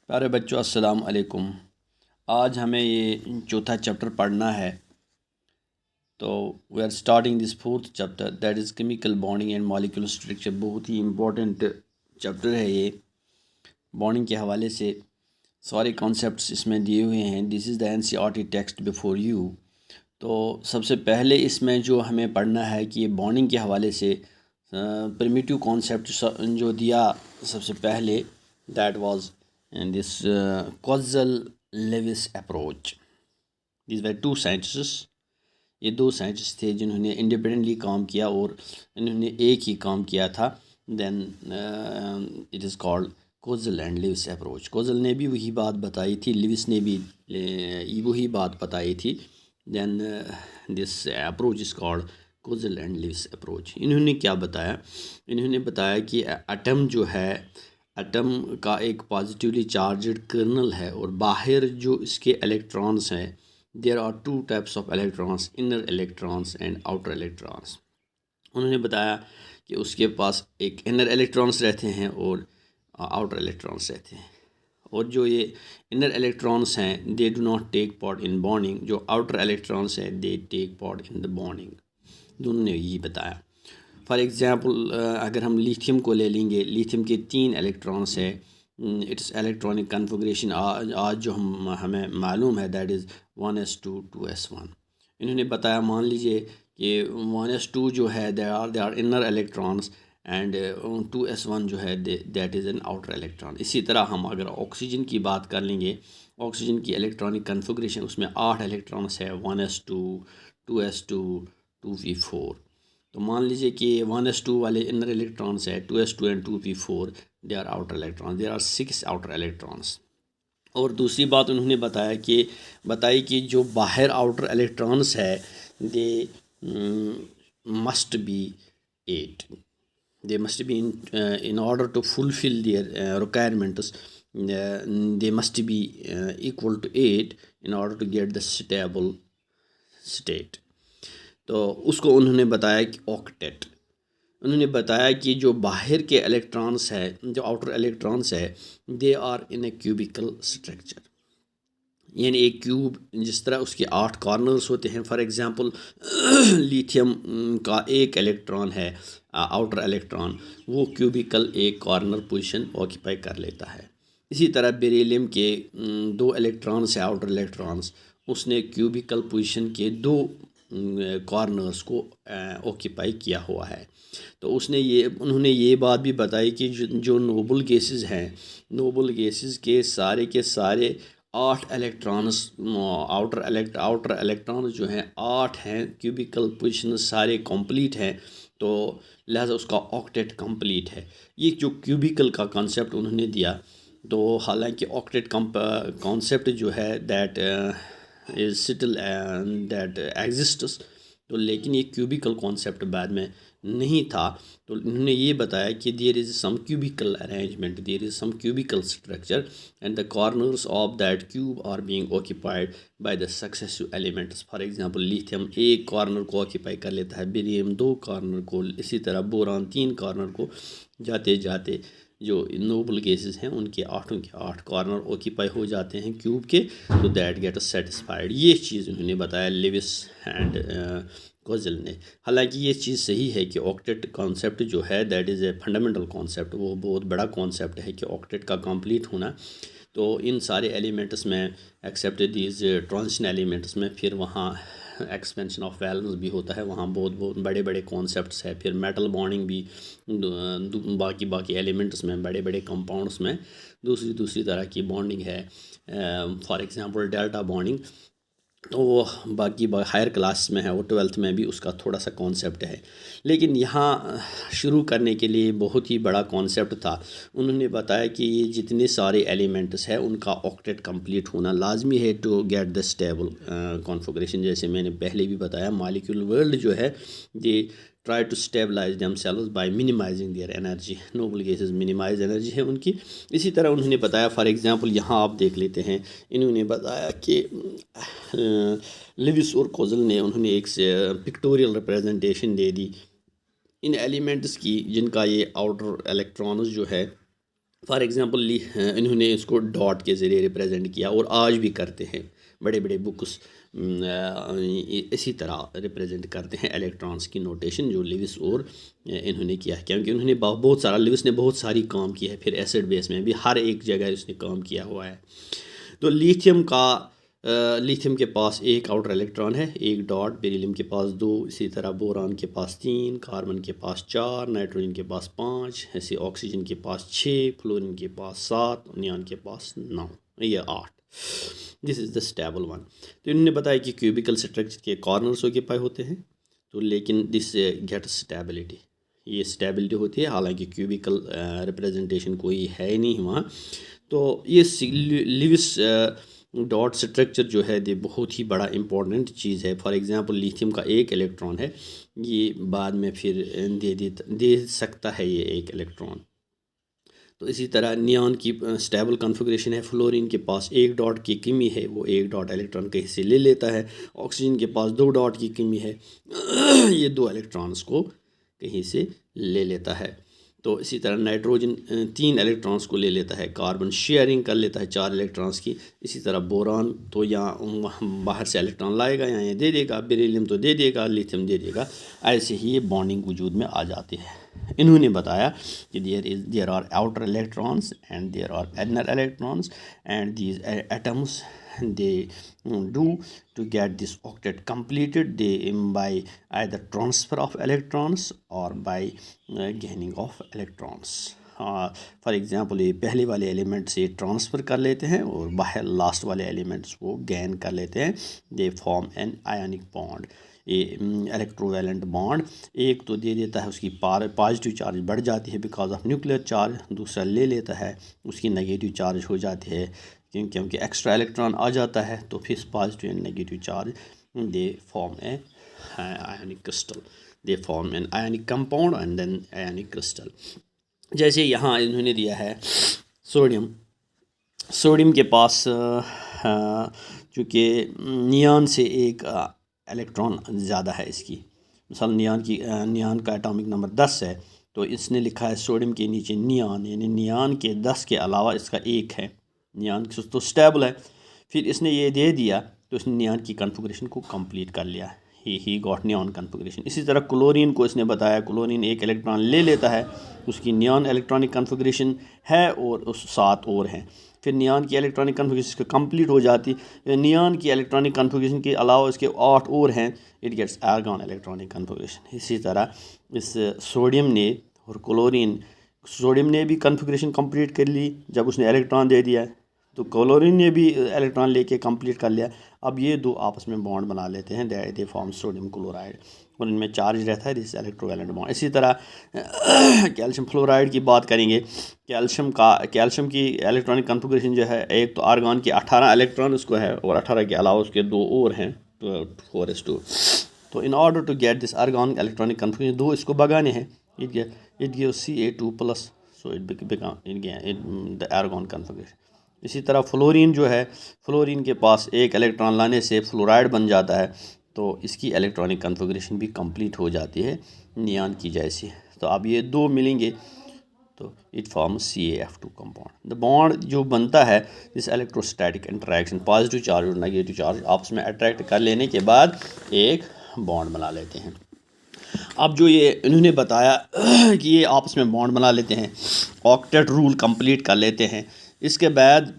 प्यारे बच्चों अस्सलाम वालेकुम। आज हमें ये चौथा चैप्टर पढ़ना है। तो we are starting this fourth chapter that is chemical bonding and molecular structure. बहुत ही इम्पोर्टेंट चैप्टर है ये। बॉन्डिंग के हवाले से सारे कॉन्सेप्ट्स इसमें दिए हुए हैं। This is the NCERT text before you. तो सबसे पहले इसमें जो हमें पढ़ना है कि ये बॉन्डिंग के हवाले से प्रिमिटिव कॉन्सेप्ट जो दिया सबसे पहले, that was this Kossel Lewis approach. These were two scientists. ये दो साइंटिस्ट थे जिन्होंने इंडिपेंडेंटली काम किया और इन्होंने एक ही काम किया था। Then it is called Kossel and Lewis approach. Kossel ने भी वही बात बताई थी, लेविस ने भी वही बात बताई थी। Then this approach is called Kossel and Lewis approach. इन्होंने क्या बताया? इन्होंने बताया कि एटम जो है, एटम का एक पॉजिटिवली चार्जड कर्नल है और बाहर जो इसके इलेक्ट्रॉन्स हैं, there are two types of electrons, inner electrons and outer electrons. उन्होंने बताया कि उसके पास एक इनर इलेक्ट्रॉन्स रहते हैं और आउटर इलेक्ट्रॉन्स रहते हैं। और जो ये इनर इलेक्ट्रॉन्स हैं, they do not take part in bonding. जो आउटर इलेक्ट्रॉन्स हैं, they take part in the bonding. दोनों ने यही बताया। फॉर एग्ज़ाम्पल अगर हम लिथियम को ले लेंगे, लिथियम के 3 इलेक्ट्रॉन्स है। इट्स इलेक्ट्रॉनिक कन्फिग्रेशन आज जो हमें मालूम है, दैट इज़ 1s2 2s1। इन्होंने बताया, मान लीजिए कि 1s2 जो है they are inner electrons and 2s1 जो है that is an outer electron. इसी तरह हम अगर ऑक्सीजन की बात कर लेंगे, ऑक्सीजन की इलेक्ट्रॉनिक कन्फिग्रेशन उसमें 8 इलेक्ट्रॉन्स है, 1s2 2s2 2p4। तो मान लीजिए कि 1s2 वाले इनर इलेक्ट्रॉन्स है, 2s2 and 2p4 they are outer electrons, there are 6 outer electrons. और दूसरी बात उन्होंने बताई कि जो बाहर आउटर इलेक्ट्रॉन्स है, they must be 8। they must be in order to fulfill their requirements, they must be equal to 8 in order to get the stable state। तो उसको उन्होंने बताया कि ऑक्टेट। उन्होंने बताया कि जो बाहर के इलेक्ट्रॉन्स है, जो आउटर इलेक्ट्रॉन्स है, they are in a cubical structure. यानी एक क्यूब जिस तरह उसके 8 कॉर्नर्स होते हैं। फॉर एग्ज़ाम्पल लिथियम का एक इलेक्ट्रॉन है, आउटर इलेक्ट्रॉन, वो क्यूबिकल एक कॉर्नर पोजीशन ऑक्यूपाई कर लेता है। इसी तरह बेरिलियम के 2 इलेक्ट्रॉन्स है, आउटर इलेक्ट्रॉन्स, उसने क्यूबिकल पोजीशन के 2 कॉर्नर्स को ऑक्यूपाई किया हुआ है। तो उन्होंने ये बात भी बताई कि जो नोबल गैसेस हैं, नोबल गैसेस के सारे 8 इलेक्ट्रॉन्स, आउटर इलेक्ट्रॉन्स जो हैं 8 हैं, क्यूबिकल पोजीशन सारे कंप्लीट हैं, तो लिहाजा उसका ऑक्टेट कंप्लीट है। ये जो क्यूबिकल का कॉन्सेप्ट उन्होंने दिया, तो हालांकि ऑक्टेट कॉन्सेप्ट जो है that is still that exists, तो लेकिन ये क्यूबिकल कॉन्सेप्ट बाद में नहीं था। तो उन्होंने ये बताया कि there is some cubical arrangement, there is some cubical structure and the corners of that cube are being occupied by the successive elements. For example lithium एक कॉर्नर को ऑक्यूपाई कर लेता है, बेरियम 2 कॉर्नर को, इसी तरह बोरान 3 कॉर्नर को। जाते जाते जो नोबल गैसेस हैं उनके 8 के 8 कॉर्नर ऑक्यूपाई हो जाते हैं क्यूब के, तो दैट गेट सेटिस्फाइड। ये चीज़ उन्होंने बताया लेविस एंड कोज़ल ने। हालांकि ये चीज़ सही है कि ऑक्टेट कॉन्सेप्ट जो है that is a fundamental concept, वो बहुत बड़ा कॉन्सेप्ट है कि ऑक्टेट का कंप्लीट होना। तो इन सारे एलिमेंट्स में एक्सेप्ट दीज ट्रांजिशन एलिमेंट्स में फिर वहाँ एक्सपेंशन ऑफ वैलेंस भी होता है, वहाँ बहुत बड़े बड़े कॉन्सेप्ट्स है। फिर मेटल बॉन्डिंग भी बाकी एलिमेंट्स में, बड़े बड़े कंपाउंड्स में दूसरी तरह की बॉन्डिंग है। फॉर एग्जांपल डेल्टा बॉन्डिंग, तो वो बाकी हायर क्लास में है, वो 12th में भी उसका थोड़ा सा कॉन्सेप्ट है। लेकिन यहाँ शुरू करने के लिए बहुत ही बड़ा कॉन्सेप्ट था। उन्होंने बताया कि ये जितने सारे एलिमेंट्स हैं उनका ऑक्टेट कंप्लीट होना लाजमी है to get the stable configuration. जैसे मैंने पहले भी बताया, मॉलिक्यूलर वर्ल्ड जो है, ये try to stabilise themselves by minimising their energy. Noble gases minimise energy है उनकी। इसी तरह उन्होंने बताया, फॉर एग्जांपल यहाँ आप देख लेते हैं, इन्होंने बताया कि लेविस और कोज़ल ने उन्होंने एक पिक्टोरियल रिप्रेजेंटेशन दे दी इन एलिमेंट्स की, जिनका ये आउटर इलेक्ट्रॉन्स जो है फॉर एग्ज़ाम्पल इन्होंने इसको डॉट के ज़रिए रिप्रेजेंट किया और आज भी करते हैं बड़े बड़े बुक्स इसी तरह रिप्रेजेंट करते हैं इलेक्ट्रॉन्स की नोटेशन जो लिविस और इन्होंने किया है, क्योंकि उन्होंने बहुत सारा लिविस ने बहुत सारी काम की है, फिर एसिड बेस में भी हर एक जगह उसने काम किया हुआ है। तो लिथियम के पास एक आउटर इलेक्ट्रॉन है, एक डॉट, बेरिलियम के पास 2, इसी तरह बोरान के पास 3, कार्बन के पास 4, नाइट्रोजन के पास 5, ऐसे ऑक्सीजन के पास 6, फ्लोरीन के पास 7, नियॉन के पास 9 या 8। This is the stable one. तो इन्होंने बताया कि क्यूबिकल स्ट्रक्चर के कॉर्नर्स ऑक्यूपाई होते हैं, तो लेकिन दिस गेट स्टेबिलिटी, ये स्टेबिलिटी होती है, हालांकि क्यूबिकल रिप्रेजेंटेशन कोई है नहीं वहाँ। तो ये लिविस डॉट स्ट्रक्चर जो है ये बहुत ही बड़ा इम्पोर्टेंट चीज़ है। फॉर एग्ज़ाम्पल लिथियम का एक इलेक्ट्रॉन है, ये बाद में फिर दे सकता है ये एक इलेक्ट्रॉन। तो इसी तरह नियॉन की स्टेबल कॉन्फ़िगरेशन है, फ्लोरीन के पास एक डॉट की कमी है, वो एक डॉट इलेक्ट्रॉन कहीं से ले लेता है, ऑक्सीजन के पास 2 डॉट की कमी है, ये 2 इलेक्ट्रॉन्स को कहीं से ले लेता है। तो इसी तरह नाइट्रोजन 3 इलेक्ट्रॉन्स को ले लेता है, कार्बन शेयरिंग कर लेता है 4 इलेक्ट्रॉन्स की, इसी तरह बोरान तो यहाँ बाहर से इलेक्ट्रॉन लाएगा, यहाँ ये दे देगा, बेरिलियम तो दे देगा, लिथियम दे देगा, ऐसे ही ये बॉन्डिंग वजूद में आ जाती है। इन्होंने बताया कि there are outer electrons and there are inner electrons and these atoms they do to get this octet completed they by either transfer of electrons or by gaining of electrons। For example ये पहले वाले element से transfer कर लेते हैं और बाहर last वाले एलिमेंट्स को गेन कर लेते हैं, they form an ionic bond, ये इलेक्ट्रोवैलेंट बॉन्ड। एक तो दे देता है, उसकी पॉजिटिव चार्ज बढ़ जाती है बिकॉज ऑफ न्यूक्लियर चार्ज, दूसरा ले लेता है, उसकी नेगेटिव चार्ज हो जाती है क्योंकि एक्स्ट्रा इलेक्ट्रॉन आ जाता है, तो फिर positive and negative charge they form a ionic crystal, they form an ionic compound and then ionic crystal. जैसे यहाँ इन्होंने दिया है सोडियम के पास चूँकि नियॉन से एक इलेक्ट्रॉन ज़्यादा है इसकी, मिसाल नियॉन का एटॉमिक नंबर 10 है, तो इसने लिखा है सोडियम के नीचे नियॉन, यानी नियॉन के 10 के अलावा इसका एक है, नियॉन तो स्टेबल है। फिर इसने ये दे दिया तो इसने नियॉन की कॉन्फ़िगरेशन को कंप्लीट कर लिया, ही गॉट नियॉन कॉन्फ़िगरेशन। इसी तरह क्लोरीन को इसने बताया, क्लोरीन एक इलेक्ट्रॉन ले लेता है, उसकी नियॉन इलेक्ट्रॉनिक कॉन्फ़िगरेशन है और उस 7 और हैं, फिर नियॉन की इलेक्ट्रॉनिक कॉन्फ़िगरेशन कंप्लीट हो जाती, नियॉन की इलेक्ट्रॉनिक कॉन्फ़िगरेशन के अलावा इसके 8 और हैं, it gets argon electronic configuration. इसी तरह इस सोडियम ने और क्लोरीन, सोडियम ने भी कॉन्फ़िगरेशन कंप्लीट कर ली जब उसने इलेक्ट्रॉन दे दिया, तो क्लोरीन ने भी इलेक्ट्रॉन लेके कंप्लीट कर लिया। अब ये दो आपस में बॉन्ड बना लेते हैं, दे फॉर्म सोडियम क्लोराइड, और इनमें चार्ज रहता है, दिस इलेक्ट्रोवैलेंट बॉन्ड। इसी तरह कैल्शियम फ्लोराइड की बात करेंगे, कैल्शियम की इलेक्ट्रॉनिक कॉन्फ़िगरेशन जो है, एक तो आर्गॉन के 18 इलेक्ट्रॉन उसको है और 18 के अलावा उसके 2 और हैं, 4s2। तो in order to get this argon electronic configuration, 2 इसको भगाने हैं, it gives Ca2+, so it become the argon configuration. इसी तरह फ्लोरीन जो है, फ्लोरीन के पास एक इलेक्ट्रॉन लाने से फ्लोराइड बन जाता है, तो इसकी इलेक्ट्रॉनिक कॉन्फ़िगरेशन भी कंप्लीट हो जाती है नियॉन की जैसी। तो अब ये 2 मिलेंगे तो it forms CaF2 compound. The bond जो बनता है, this electrostatic interaction, positive charge और नेगेटिव चार्ज आपस में अट्रैक्ट कर लेने के बाद एक बॉन्ड बना लेते हैं। अब जो ये इन्होंने बताया कि ये आपस में बॉन्ड बना लेते हैं, ऑक्टेट रूल कंप्लीट कर लेते हैं, इसके बाद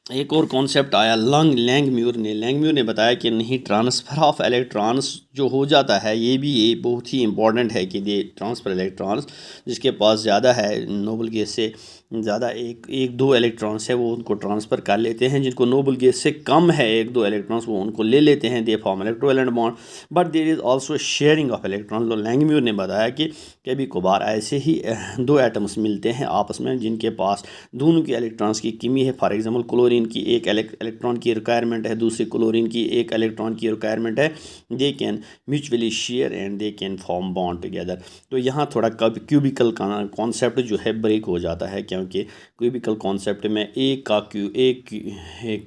एक और कॉन्सेप्ट आया लैंगम्यूर ने बताया कि नहीं, ट्रांसफ़र ऑफ इलेक्ट्रॉन्स जो हो जाता है, ये बहुत ही इंपॉर्टेंट है कि ये ट्रांसफ़र इलेक्ट्रॉन्स जिसके पास ज़्यादा है, नोबल गैस से ज़्यादा एक दो इलेक्ट्रॉन्स है, वो उनको ट्रांसफ़र कर लेते हैं, जिनको नोबल गैस से कम है 1-2 इलेक्ट्रॉन्स, वो उनको ले लेते हैं, they form electrovalent bond. But there is also sharing of electron. तो लैंगम्यूर ने बताया कि कभी कभार ऐसे ही 2 एटम्स मिलते हैं आपस में जिनके पास दोनों के इलेक्ट्रॉन्स की कमी है। फॉर एग्जाम्पल क्लोरीन की एक इलेक्ट्रॉन की रिक्वायरमेंट है, दूसरी क्लोरीन की एक इलेक्ट्रॉन की रिक्वायरमेंट है, they can mutually share and they can form bond together. तो यहाँ थोड़ा क्यूबिकल का कॉन्सेप्ट जो है ब्रेक हो जाता है, क्योंकि क्यूबिकल कॉन्सेप्ट में एक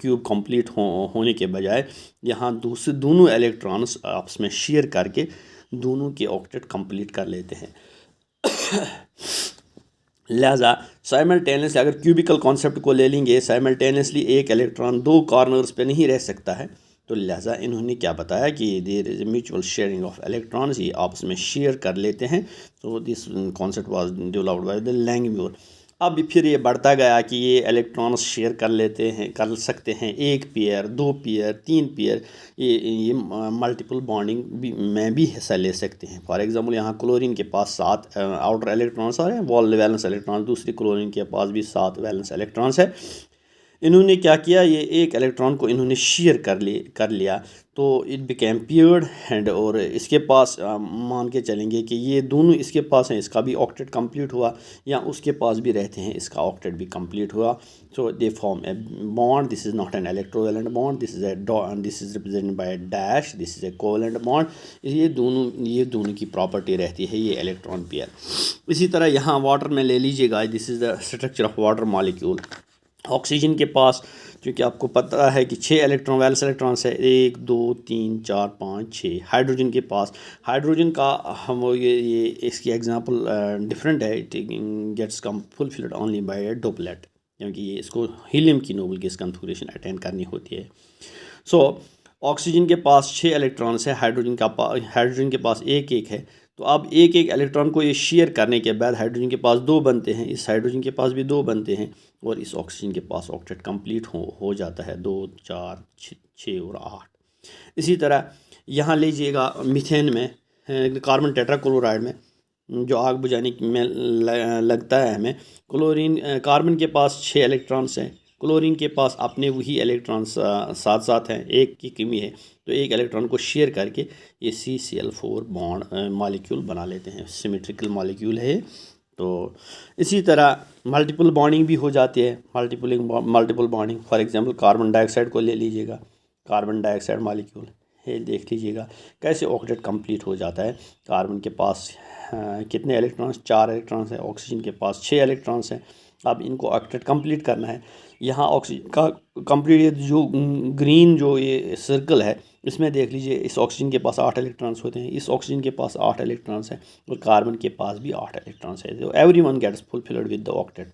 क्यूब कंप्लीट होने के बजाय यहाँ दोनों इलेक्ट्रॉन्स आपस में शेयर करके दोनों के ऑक्टेट कंप्लीट कर लेते हैं। लिहाजा साइमल्टेनियसली अगर क्यूबिकल कॉन्सेप्ट को ले लेंगे, साइमल्टेनियसली एक इलेक्ट्रॉन दो कॉर्नर्स पे नहीं रह सकता है, तो लिहाजा इन्होंने क्या बताया कि there is mutual sharing of electrons, ये आपस में शेयर कर लेते हैं। तो this concept was developed by the Langmuir. अब फिर ये बढ़ता गया कि ये इलेक्ट्रॉन्स शेयर कर लेते हैं, कर सकते हैं एक पेयर, दो पेयर, तीन पेयर, ये मल्टीपल बॉन्डिंग में भी हिस्सा ले सकते हैं। फॉर एग्जांपल यहाँ क्लोरीन के पास 7 आउटर इलेक्ट्रॉन्स आ रहे हैं, वॉल वैलेंस इलेक्ट्रॉन, दूसरी क्लोरीन के पास भी 7 वैलेंस इलेक्ट्रॉन्स है। इन्होंने क्या किया, ये एक इलेक्ट्रॉन को इन्होंने शेयर कर लिया, तो इट बिकेम पेयर्ड एंड, और इसके पास मान के चलेंगे कि ये दोनों इसके पास हैं, इसका भी ऑक्टेट कंप्लीट हुआ, या उसके पास भी रहते हैं, इसका ऑक्टेट भी कंप्लीट हुआ। So they form a bond, this is not an electrovalent bond, this is represented by dash, this is a covalent bond. ये दोनों की प्रॉपर्टी रहती है ये इलेक्ट्रॉन पेयर। इसी तरह यहाँ वाटर में ले लीजिएगा, this is the structure of water molecule. Oxygen के पास क्योंकि आपको पता है कि 6 इलेक्ट्रॉन वैलेंस इलेक्ट्रॉन्स है, 1 2 3 4 5 6। हाइड्रोजन के पास, हाइड्रोजन का हम ये इसकी एग्जांपल डिफरेंट है, it gets come fulfilled only by a duplet, क्योंकि ये इसको हीलियम की नोबल गैस कन्फिगरेशन अटेंड करनी होती है। सो ऑक्सीजन के पास 6 इलेक्ट्रॉन्स है, हाइड्रोजन के पास एक एक है। तो अब एक एक इलेक्ट्रॉन को ये शेयर करने के बाद हाइड्रोजन के पास 2 बनते हैं, इस हाइड्रोजन के पास भी 2 बनते हैं, और इस ऑक्सीजन के पास ऑक्टेट कंप्लीट हो जाता है, 2 4 6 और 8। इसी तरह यहाँ लीजिएगा मीथेन में, कार्बन टेट्राक्लोराइड में, जो आग बुझाने में लगता है हमें, कार्बन के पास 6 इलेक्ट्रॉन्स हैं, क्लोरीन के पास अपने वही इलेक्ट्रॉन्स साथ साथ हैं, एक की कमी है, तो एक इलेक्ट्रॉन को शेयर करके ये CCl4 बॉन्ड मॉलिक्यूल बना लेते हैं, सिमेट्रिकल मॉलिक्यूल है। तो इसी तरह मल्टीपल बॉन्डिंग भी हो जाती है, multiple bonding. For example carbon dioxide को ले लीजिएगा, कार्बन डाइऑक्साइड मॉलिक्यूल है, देख लीजिएगा कैसे ऑक्टेट कंप्लीट हो जाता है। कार्बन के पास कितने इलेक्ट्रॉन्स, 4 इलेक्ट्रॉन्स हैं, ऑक्सीजन के पास 6 इलेक्ट्रॉन्स हैं। अब इनको ऑक्टेट कंप्लीट करना है। यहाँ ऑक्सीजन का कंप्लीट जो ग्रीन जो ये सर्कल है, इसमें देख लीजिए इस ऑक्सीजन के पास 8 इलेक्ट्रॉन्स होते हैं, इस ऑक्सीजन के पास 8 इलेक्ट्रॉन्स हैं, और कार्बन के पास भी 8 इलेक्ट्रॉन्स है। तो everyone gets fulfilled with the octet.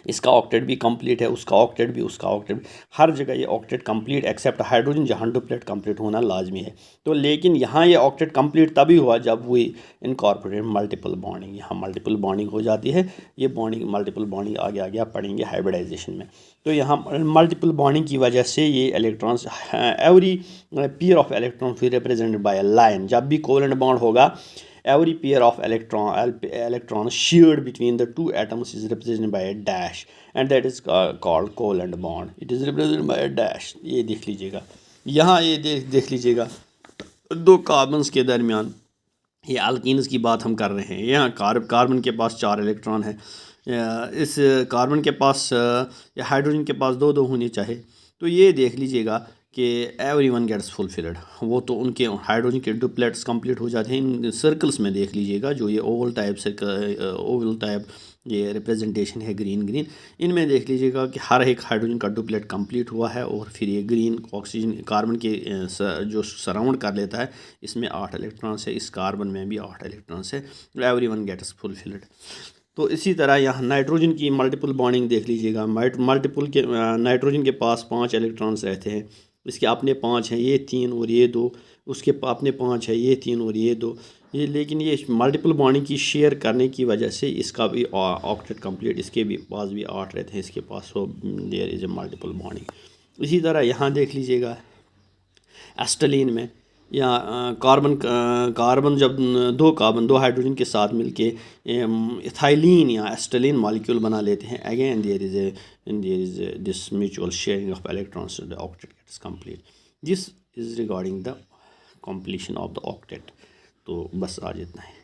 इसका ऑक्टेट भी कंप्लीट है, उसका ऑक्टेट भी, उसका ऑक्टेट भी, हर जगह ये ऑक्टेट कंप्लीट एक्सेप्ट हाइड्रोजन, जहाँ डुप्लेट कंप्लीट होना लाजमी है। तो लेकिन यहाँ ये ऑक्टेट कंप्लीट तभी हुआ जब वो इनकॉर्पोरेट मल्टीपल बॉन्डिंग, यहाँ मल्टीपल बॉन्डिंग हो जाती है। ये बॉन्डिंग, मल्टीपल बॉन्डिंग आगे आगे आप पढ़ेंगे हाइब्रिडाइजेशन में। तो यहाँ मल्टीपल बॉन्डिंग की वजह से ये electrons, every pair of electron फिर रिप्रेजेंटेड बाय अ लाइन। जब भी कोवेलेंट बॉन्ड होगा, every pair of electrons shared between the two atoms is represented by a dash, and that is called covalent bond. It is represented by a dash. ये देख लीजिएगा, यहाँ ये देख लीजिएगा, दो कार्बन्स के दरमियान, ये अल्कीन्स की बात हम कर रहे हैं। यहाँ कार्बन के पास 4 इलेक्ट्रॉन है, इस कार्बन के पास या हाइड्रोजन के पास 2 होने चाहिए। तो ये देख लीजिएगा कि एवरीवन गेट्स फुलफिल्ड, वो तो उनके हाइड्रोजन के डुप्लेट्स कंप्लीट हो जाते हैं। इन सर्कल्स में देख लीजिएगा, जो ये ओवल टाइप ये रिप्रेजेंटेशन है ग्रीन, इनमें देख लीजिएगा कि हर एक हाइड्रोजन का डुप्लेट कंप्लीट हुआ है, और फिर ये ग्रीन ऑक्सीजन कार्बन के जो सराउंड कर लेता है, इसमें 8 इलेक्ट्रॉन्स है, इस कार्बन में भी 8 इलेक्ट्रॉन्स है। Everyone gets fulfilled. तो इसी तरह यहाँ नाइट्रोजन की मल्टीपल बॉन्डिंग देख लीजिएगा, नाइट्रोजन के पास 5 इलेक्ट्रॉन्स रहते हैं, इसके अपने 5 हैं, ये 3 और ये 2, उसके अपने 5 है, ये 3 और ये 2। ये लेकिन ये मल्टीपल बॉन्डिंग की शेयर करने की वजह से इसका भी ऑक्टेट कंप्लीट, इसके भी पास भी 8 रहते हैं, इसके पास, so there is a multiple bonding. इसी तरह यहाँ देख लीजिएगा एस्टलीन में, या कार्बन जब दो हाइड्रोजन के साथ मिलके इथाइलिन या एस्टलीन मॉलिक्यूल बना लेते हैं, again there is this mutual sharing of electrons, the octet gets complete. This is regarding the completion of the octet. तो बस आज इतना है।